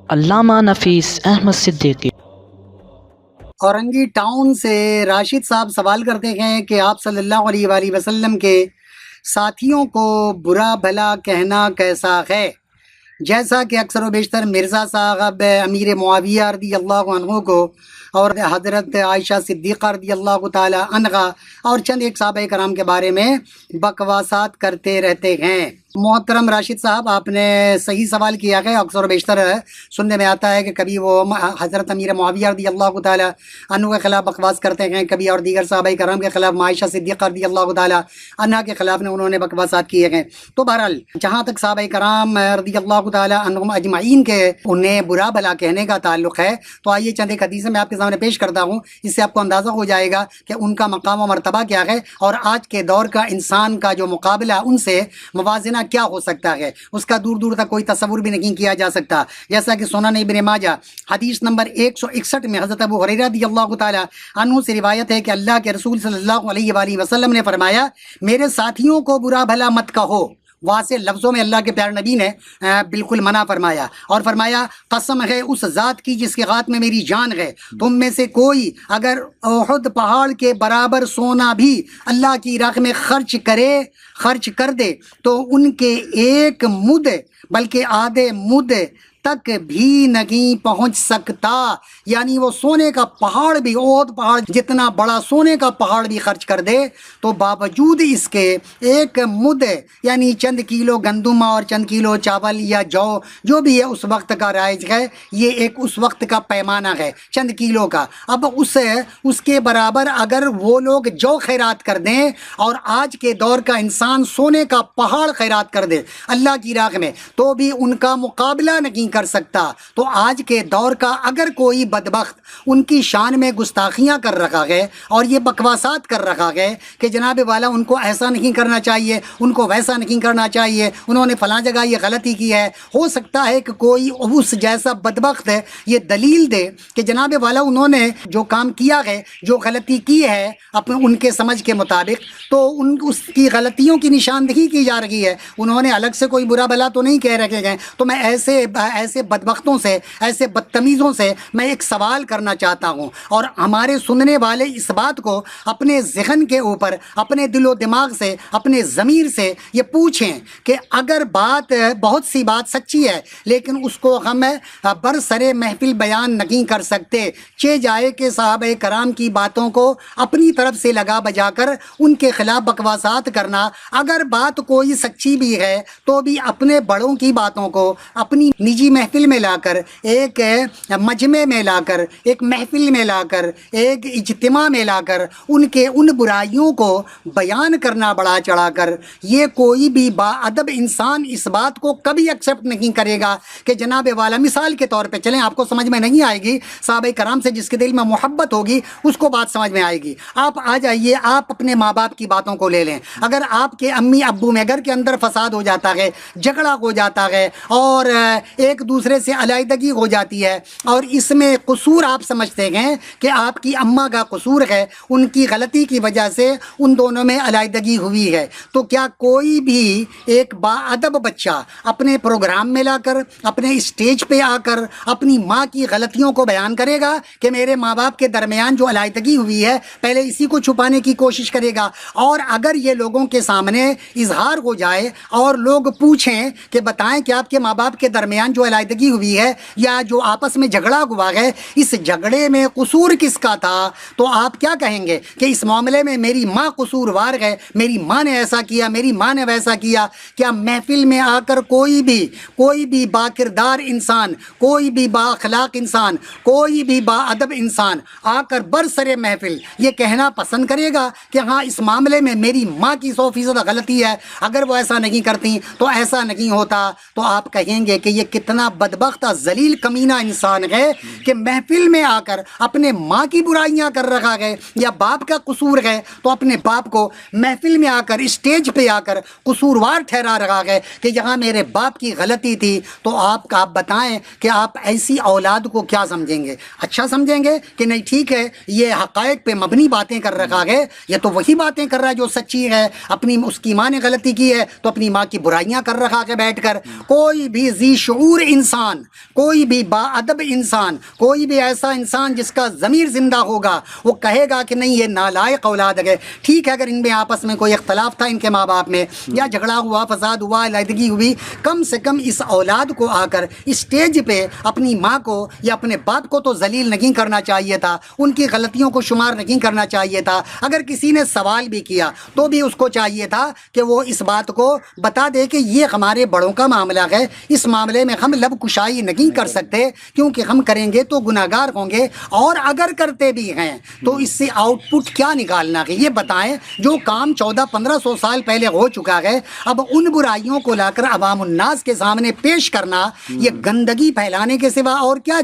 علامہ نفیس Ahmad Siddiqui. Orangi town سے راشد صاحب سوال کرتے ہیں کہ آپ صلی اللہ علیہ وآلہ وسلم کے ساتھیوں کو برا بھلا کہنا کیسا ہے؟ جیسا کہ اکثر و بیشتر مرزا صاحب امیر معاویہ رضی اللہ عنہ کو اور حضرت عائشہ صدیقہ رضی اللہ تعالی عنہا اور چند ایک صحابہ کرام کے بارے میں بکواسات کرتے رہتے ہیں۔ محترم راشد صاحب، آپ نے صحیح سوال کیا ہے۔ اکثر و بیشتر سننے میں آتا ہے کہ کبھی وہ حضرت امیر معاویہ رضی اللہ تعالی عنہ کے خلاف بکواس کرتے ہیں، کبھی اور دیگر صحابہ کرام کے خلاف عائشہ صدیقہ رضی اللہ تعالی عنہا کے خلاف انہوں نے بکواسات کیے ہیں۔ تو بہرحال جہاں تک صحابہ کرام رضی اللہ تعالی عنہم اجمعین کے انہیں برا بھلا کہنے کا تعلق ہے، تو آئیے چند ایک حدیثیں میں آپ کے سامنے پیش کرتا ہوں، اس سے آپ کو اندازہ ہو جائے گا کہ ان کا مقام و مرتبہ کیا ہے اور آج کے دور کا انسان کا جو مقابلہ ان سے موازنہ کیا ہو سکتا ہے، اس کا دور دور تک کوئی تصور بھی نہیں کیا جا سکتا۔ جیسا کہ سنن ابن ماجہ حدیث نمبر 161 میں حضرت ابو ہریرہ رضی اللہ تعالی عنہ سے روایت ہے کہ اللہ کے رسول صلی اللہ علیہ وآلہ وسلم نے فرمایا، میرے ساتھیوں کو برا بھلا مت کہو۔ واضح لفظوں میں اللہ کے پیارے نبی نے بالکل منع فرمایا اور فرمایا، قسم ہے اس ذات کی جس کے ہاتھ میں میری جان ہے، تم میں سے کوئی اگر احد پہاڑ کے برابر سونا بھی اللہ کی راہ میں خرچ کر دے تو ان کے ایک مد بلکہ آدھے مد تک بھی نہیں پہنچ سکتا۔ یعنی وہ سونے کا پہاڑ بھی، احد پہاڑ جتنا بڑا سونے کا پہاڑ بھی خرچ کر دے تو باوجود اس کے ایک مد یعنی چند کیلو گندم اور چند کیلو چاول یا جو بھی ہے اس وقت کا رائج ہے، یہ ایک اس وقت کا پیمانہ ہے چند کیلو کا۔ اب اس کے برابر اگر وہ لوگ جو خیرات کر دیں اور آج کے دور کا انسان سونے کا پہاڑ خیرات کر دے اللہ کی راہ میں، تو بھی ان کا مقابلہ نہیں کر سکتا۔ تو آج کے دور کا اگر کوئی بدبخت ان کی شان میں گستاخیاں کر رہا ہے اور یہ بکواسات کر رہا ہے کہ جناب والا ان کو ایسا نہیں کرنا چاہیے، ان کو ویسا نہیں کرنا چاہیے، انہوں نے فلاں جگہ یہ غلطی کی ہے، ہو سکتا ہے کہ کوئی اس جیسا بدبخت ہے یہ دلیل دے کہ جناب والا انہوں نے جو کام کیا ہے، جو غلطی کی ہے ان کے سمجھ کے مطابق، تو اس کی غلطیوں کی نشاندہی کی جا رہی ہے، انہوں نے الگ سے کوئی برا بھلا تو نہیں کہہ رکھے گئے۔ تو میں ایسے بدبختوں سے، ایسے بدتمیزوں سے میں ایک سوال کرنا چاہتا ہوں، اور ہمارے سننے والے اس بات کو اپنے ذہن کے اوپر، اپنے دل و دماغ سے، اپنے ضمیر سے یہ پوچھیں کہ اگر بہت سی بات سچی ہے لیکن اس کو ہم برسرے محفل بیان نہیں کر سکتے، جائے کہ صحابہ کرام کی باتوں کو اپنی طرف سے لگا بجا کر ان کے خلاف بکواسات کرنا، اگر بات کوئی سچی بھی ہے تو بھی اپنے بڑوں کی باتوں کو اپنی نجی محفل میں لا کر، ایک مجمع میں لا کر، ایک محفل میں لا کر، ایک اجتماع میں لا کر ان برائیوں کو بیان کرنا بڑا چڑھا کر، یہ کوئی بھی با ادب انسان اس بات کو کبھی ایکسیپٹ نہیں کرے گا کہ جناب والا، مثال کے طور پہ چلیں، آپ کو سمجھ میں نہیں آئے گی، صحابہ کرام سے جس کے دل میں محبت ہوگی اس کو بات سمجھ میں آئے گی۔ آپ آ جائیے، آپ اپنے ماں باپ کی باتوں کو لے لیں، اگر آپ کے امی ابو میں گھر کے اندر فساد ہو جاتا ہے، جھگڑا ہو جاتا ہے اور ایک دوسرے سے علیحدگی ہو جاتی ہے اور اس میں قصور آپ سمجھتے ہیں کہ آپ کی اماں کا قصور ہے، ان کی غلطی کی وجہ سے ان دونوں میں علیحدگی ہوئی ہے، تو کیا کوئی بھی ایک با ادب بچہ اپنے پروگرام میں لا کر، اپنے اسٹیج پہ آ کر اپنی ماں کی غلطیوں کو بیان کرے گا کہ میرے ماں باپ کے درمیان جو علیحدگی ہوئی ہے پہلے اسی کو چھپانے کی کوشش کرے گا؟ اور اگر یہ لوگوں کے سامنے اظہار ہو جائے اور لوگ پوچھیں کہ بتائیں کہ آپ کے ماں باپ کے درمیان جو علیحدگی ہوئی ہے یا جو آپس میں جھگڑا ہوا ہے، اس جھگڑے میں قصور کس کا تھا، تو آپ کیا کہیں گے کہ اس معاملے میں میری ماں قصوروار ہے، میری ماں نے ایسا کیا، میری ماں نے ویسا کیا؟ کیا محفل میں آ کر کوئی بھی با کردار انسان، کوئی بھی با اخلاق انسان، کوئی بھی با ادب انسان آ کر برسر محفل یہ کہنا پسند کرے گا کہ ہاں اس معاملے میں میری ماں کی 100% غلطی ہے، اگر وہ ایسا نہیں کرتی تو ایسا نہیں ہوتا؟ تو آپ کہیں گے کہ یہ کتنا بدبخت ذلیل کمینہ انسان ہے کہ محفل میں آ کر اپنے ماں کی برائیاں کر رہا ہے، یا باپ کا قصور ہے تو اپنے باپ کو محفل میں آ کر، اسٹیج پہ آ کر قصوروار ٹھہرا رہا ہے کہ یہاں میرے باپ کی غلطی تھی۔ تو آپ بتائیں کہ آپ ایسی اولاد کو کیا سمجھیں گے؟ اچھا سمجھیں گے کہ نہیں ٹھیک ہے یہ حقائق پہ مبنی باتیں کر رہا ہے، یہ تو وہی باتیں کر رہا ہے جو سچی ہے، اس کی ماں نے غلطی کی ہے تو اپنی ماں کی برائیاں کر رہا ہے بیٹھ کر؟ کوئی بھی ذی شعور انسان، کوئی بھی با ادب انسان، کوئی بھی ایسا انسان جس کا ضمیر زندہ ہوگا، وہ کہے گا کہ نہیں یہ نالائق اولاد ہے. ٹھیک ہے اگر ان میں آپس میں کوئی اختلاف تھا ان کے ماں باپ میں، یا جھگڑا ہوا، فساد ہوا، علیحدگی ہوئی، کم سے کم اس اولاد کو آ کر اسٹیج پہ اپنی ماں کو یا اپنے باپ کو تو ذلیل نہیں کرنا چاہیے تھا، ان کی غلطیوں کو شمار نہیں کرنا چاہیے تھا. اگر کسی نے سوال بھی کیا تو بھی اس کو چاہیے تھا کہ وہ اس بات کو بتا دے کہ یہ ہمارے بڑوں کا معاملہ ہے، اس معاملے میں ہم لب کشائی نہیں کر سکتے، کیونکہ ہم کریں گے تو گناہ گار ہوں گے، اور اگر کرتے بھی ہیں تو اس سے آؤٹ پٹ کیا نکالنا ہے یہ بتائیں. جو کام 1400-1500 سال پہلے ہو چکا ہے، اب ان برائیوں کو لا کر عوام الناس کے سامنے پیش کرنا یہ گندگی پھیلانے کے سوا اور کیا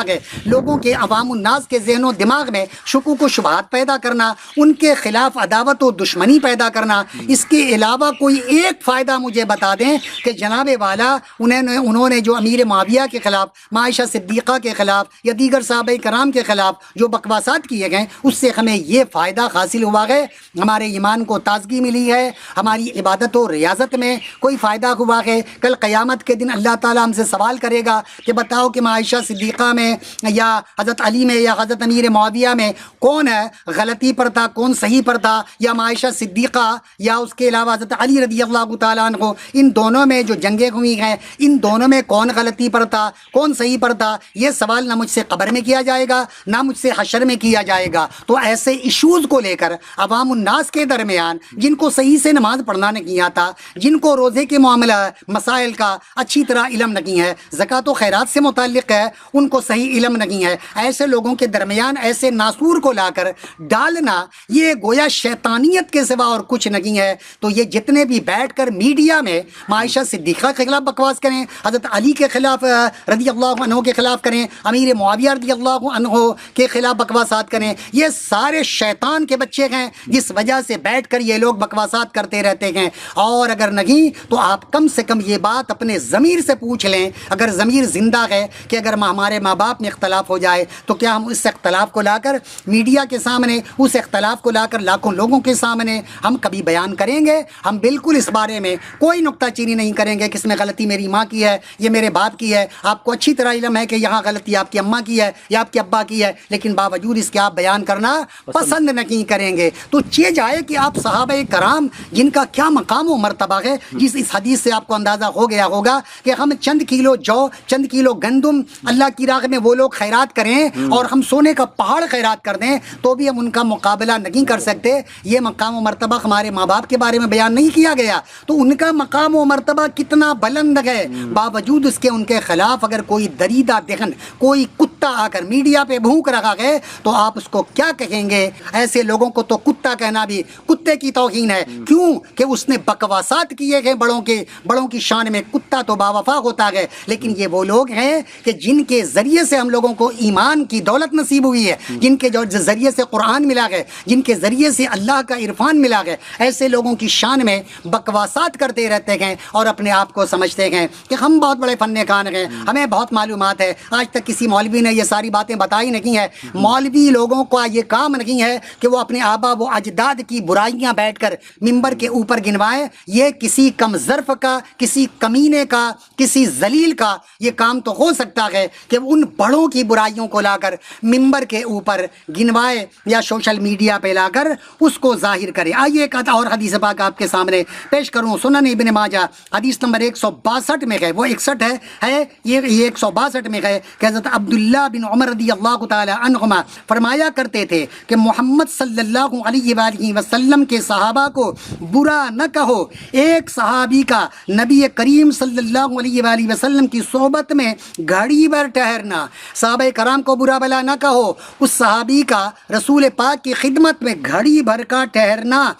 ہے. لوگوں کے عوام الناس کے ذہن و دماغ میں شکوک و شبہات پیدا کرنا، ان کے خلاف عداوت و دشمنی پیدا کرنا. اس کے علاوہ کوئی ایک فائدہ مجھے بتا دیں کہ جناب والا انہوں نے جو امیر معاویہ کے خلاف، عائشہ صدیقہ کے خلاف یا دیگر صحابہ کرام کے خلاف جو بکواسات کیے گئے، اس سے ہمیں یہ فائدہ حاصل ہوا ہے، ہمارے ایمان کو تازگی ملی ہے، ہماری عبادت و ریاضت میں کوئی فائدہ ہوا ہے. کل قیامت کے دن اللہ تعالیٰ ہم سے سوال کرے گا کہ بتاؤ کہ عائشہ صدیقہ میں یا حضرت علی میں یا حضرت امیر معاویہ میں کون ہے غلطی پر تھا، کون صحیح پر تھا، یا عائشہ صدیقہ یا اس کے علاوہ حضرت علی رضی اللہ تعالیٰ عنہ، ان دونوں میں جو جنگیں ہوئی ہیں ان دونوں میں کون غلطی پر تھا، کون صحیح پر تھا. یہ سوال نہ مجھ سے قبر میں کیا جائے گا نہ مجھ سے حشر میں کیا جائے گا. تو ایسے ایشوز کو لے کر عوام الناس کے درمیان جن کو صحیح سے نماز پڑھنا نہیں آتا، جن کو روزے کے معاملہ مسائل کا اچھی طرح علم نہیں ہے، زکوٰۃ و خیرات سے متعلق ہے ان کو صحیح علم نہیں ہے، ایسے لوگوں کے درمیان ایسے ناسور کو لا کر ڈالنا یہ گویا شیطانیت کے سوا اور کچھ نہیں ہے. تو یہ جتنے بھی بیٹھ کر میڈیا میں عائشہ صدیقہ کے خلاف بکواس کریں، حضرت علی کے خلاف رضی اللہ عنہ کے خلاف کریں، امیر معاویہ رضی اللہ عنہ کے خلاف بکواسات کریں، یہ سارے شیطان کے بچے ہیں جس وجہ سے بیٹھ کر یہ لوگ بکواسات کرتے رہتے ہیں. اور اگر نہیں تو آپ کم سے کم یہ بات اپنے ضمیر سے پوچھ لیں، اگر ضمیر زندہ ہے، کہ اگر ہمارے ماں باپ میں اختلاف ہو جائے تو کیا ہم اس اختلاف کو لا کر میڈیا کے سامنے، اس اختلاف کو لا کر لاکھوں لوگوں کے سامنے ہم کبھی بیان کریں گے؟ ہم بالکل اس بارے میں کوئی نکتہ چینی نہیں کریں گے کہ اس میں غلطی میری ماں کی ہے، یہ میرے باپ کی ہے. آپ کو اچھی طرح علم ہے کہ یہاں غلطی آپ کی اماں کی ہے یا آپ کے ابا کی ہے، لیکن باوجود اس کے آپ بیان کرنا پسند نہیں کریں گے. تو یہ جائے کہ آپ صحابہ کرام جن کا کیا مقام و مرتبہ ہے، جس اس حدیث سے آپ کو اندازہ ہو گیا ہوگا کہ ہم چند کلو جو، چند کلو گندم اللہ کی راہ میں وہ لوگ خیرات کریں اور ہم سونے کا پہاڑ خیرات کر دیں تو بھی ہم ان کا مقابلہ نہیں کر سکتے. یہ مقام و مرتبہ ہمارے ماں باپ کے بارے میں بیان نہیں کیا گیا، تو ان کا مقام و مرتبہ کتنا بلند ہے، باوجود اس کے ان کے خلاف اگر کوئی دریدہ دہن، کوئی کتا آ کر میڈیا پہ بھونک رہا ہے تو آپ اس کو کیا کہیں گے؟ ایسے لوگوں کو تو کتا کہنا بھی کتے کی توہین ہے. کیوں کہ اس نے بکواسات کیے گئے بڑوں کی شان میں. کتا تو باوفا ہوتا ہے، لیکن یہ وہ لوگ ہیں کہ جن کے ذریعے سے ہم لوگوں کو ایمان کی دولت نصیب ہوئی ہے، جن کے ذریعے سے قرآن ملا ہے، جن کے ذریعے سے اللہ کا عرفان ملا ہے. ایسے لوگوں کی شان میں بکواسات کرتے رہتے ہیں اور اپنے آپ کو سمجھتے ہیں کہ ہم بہت بڑے فن کان ہیں، ہمیں بہت معلومات ہے. آج تک کسی مولوی نے یہ ساری باتیں بتائی نہیں ہے. مولوی لوگوں کا یہ کام نہیں ہے کہ وہ اپنے آبا و اجداد کی برائیاں بیٹھ کر ممبر کے اوپر گنوائیں. یہ کسی کم ظرف کا، کسی کمینے کا، کسی ذلیل کا یہ کام تو ہو سکتا ہے کہ ان بڑوں کی برائیوں کو لا کر ممبر کے اوپر گنوائے یا سوشل میڈیا پہ لا کر اس کو ظاہر کرے. آئیے ایک اور حدیث پاک آپ کے سامنے پیش کروں. سنن ابن ماجہ حدیث نمبر 162 میں ہے، وہ 61 ہے یہ 162 میں ہے کہ حضرت عبداللہ بن عمر رضی اللہ تعالی عنہما فرمایا کرتے تھے کہ محمد صلی اللہ علیہ وآلہ وسلم کے صحابہ کو برا نہ کہو. ایک صحابی کا نبی کریم صلی اللہ علیہ وآلہ وسلم کی صحبت میں گھڑی بھر ٹھہرنا، صحابہ کرام کو برا بلا نہ کہو، اس صحابی کا رسول پاک کی خدمت میں گھڑی بھر کا ٹھہرنا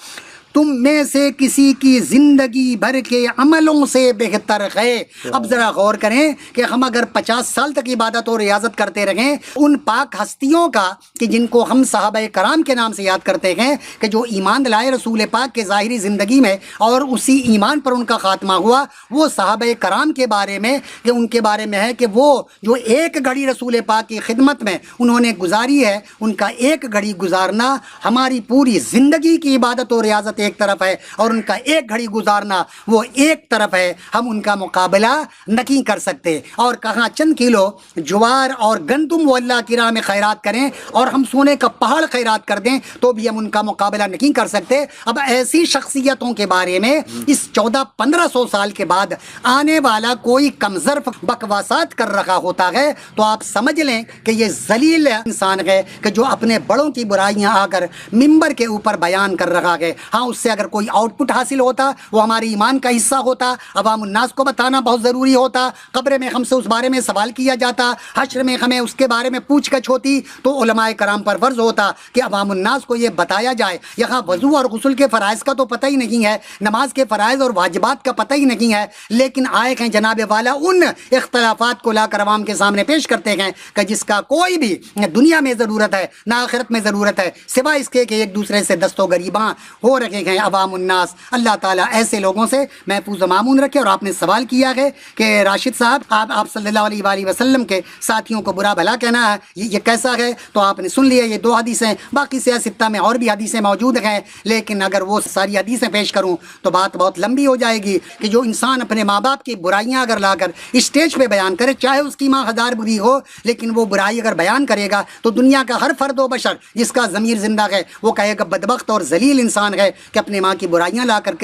تم میں سے کسی کی زندگی بھر کے عملوں سے بہتر ہے. اب ذرا غور کریں کہ ہم اگر 50 سال تک عبادت و ریاضت کرتے رہیں ان پاک ہستیوں کا کہ جن کو ہم صحابہ کرام کے نام سے یاد کرتے ہیں کہ جو ایمان لائے رسول پاک کے ظاہری زندگی میں اور اسی ایمان پر ان کا خاتمہ ہوا، وہ صحابہ کرام کے بارے میں کہ ان کے بارے میں ہے کہ وہ جو ایک گھڑی رسول پاک کی خدمت میں انہوں نے گزاری ہے، ان کا ایک گھڑی گزارنا ہماری پوری زندگی کی عبادت و ریاضت صورت ایک طرف ہے اور ان کا ایک گھڑی گزارنا وہ ایک طرف ہے. ہم ان کا مقابلہ نہیں کر سکتے. اور کہاں چند کلو جوار اور گندم وہ اللہ کی راہ میں خیرات کریں اور ہم سونے کا پہاڑ خیرات کر دیں تو بھی ہم ان کا مقابلہ نہیں کر سکتے. اب ایسی شخصیتوں کے بارے میں اس 1400-1500 سال کے بعد آنے والا کوئی کمظرف بکواسات کر رہا ہوتا ہے تو آپ سمجھ لیں کہ یہ ذلیل انسان ہے کہ جو اپنے بڑوں کی برائیاں آ کر ممبر کے اوپر بیان کر رہا ہے. ہاں اس سے اگر کوئی آؤٹ پٹ حاصل ہوتا وہ ہمارے ایمان کا حصہ ہوتا, عوام الناس کو بتانا بہت ضروری ہوتا, قبر میں ہم سے اس بارے میں سوال کیا جاتا, حشر میں ہمیں اس کے بارے میں پوچھ گچھ ہوتی, تو علماء کرام پر فرض ہوتا کہ عوام الناس کو یہ بتایا جائے. یہاں وضو اور غسل کے فرائض کا تو پتہ ہی نہیں ہے, نماز کے فرائض اور واجبات کا پتہ ہی نہیں ہے, لیکن آئے ہیں جناب والا ان اختلافات کو لا کر عوام کے سامنے پیش کرتے ہیں کہ جس کا کوئی بھی دنیا میں ضرورت ہے نہ آخرت میں ضرورت ہے, سوائے اس کے کہ ایک دوسرے سے دست و گریباں ہو رہے ہیں عوام الناس. اللہ تعالیٰ ایسے لوگوں سے محفوظ و معمون رکھے. اور آپ نے سوال کیا ہے کہ راشد صاحب آپ صلی اللہ علیہ وآلہ وسلم کے ساتھیوں کو برا بھلا کہنا ہے یہ کیسا ہے, تو آپ نے سن لیا یہ 2 حدیثیں, باقی سیاہ ستہ میں اور بھی حدیثیں موجود ہیں, لیکن اگر وہ ساری حدیثیں پیش کروں تو بات بہت لمبی ہو جائے گی. کہ جو انسان اپنے ماں باپ کی برائیاں اگر لا کر اسٹیج پہ بیان کرے, چاہے اس کی ماں 1000 بری ہو, لیکن وہ برائی اگر بیان کرے گا تو دنیا کا ہر فرد و بشر جس کا ضمیر زندہ ہے وہ کہے گا بدبخت اور ذلیل انسان ہے کہ اپنے ماں کی برائیاں لا کر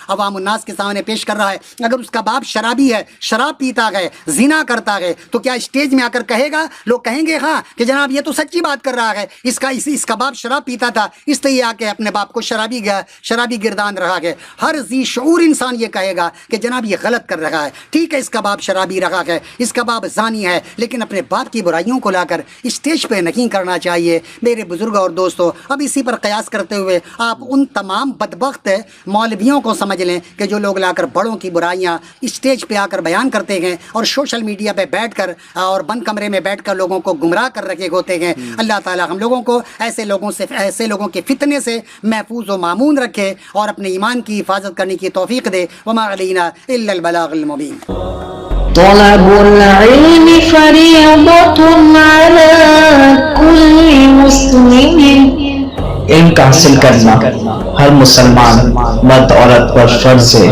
عوام الناس کے سامنے پیش کر رہا ہے. اگر اس کا باپ شرابی ہے, شراب پیتا ہے, زنا کرتا ہے, تو کیا اسٹیج میں آ کر کہے گا, لوگ کہیں گے ہاں کہ جناب یہ تو سچی بات کر رہا ہے, اس کا باپ شراب پیتا تھا اس لیے آ کے اپنے باپ کو شرابی گردان رہا ہے. ہر ذی شعور انسان یہ کہے گا کہ جناب یہ غلط کر رہا ہے. ٹھیک ہے اس کا باپ شرابی رہا ہے, اس کا باپ زانی ہے, لیکن اپنے باپ کی برائیوں کو لا کر اسٹیج پہ نہیں کرنا چاہیے. میرے بزرگ اور دوستو, اب اسی پر قیاس کرتے ہوئے آپ ان تمام بدبخت مولویوں کو سمجھ لیں کہ جو لوگ لا کر بڑوں کی برائیاں اسٹیج پہ آ کر بیان کرتے ہیں اور سوشل میڈیا پہ بیٹھ کر اور بند کمرے میں بیٹھ کر لوگوں کو گمراہ کر رکھے ہوتے ہیں. اللہ تعالی ہم لوگوں کو ایسے لوگوں کے فتنے سے محفوظ و معمون رکھے اور اپنے ایمان کی حفاظت کرنے کی توفیق دے. وما علینا الا البلاغ المبین. طلب العلم فریضۃ علی کل مسلم. علم کا حاصل کرنا ہر مسلمان مرد عورت پر فرض ہے.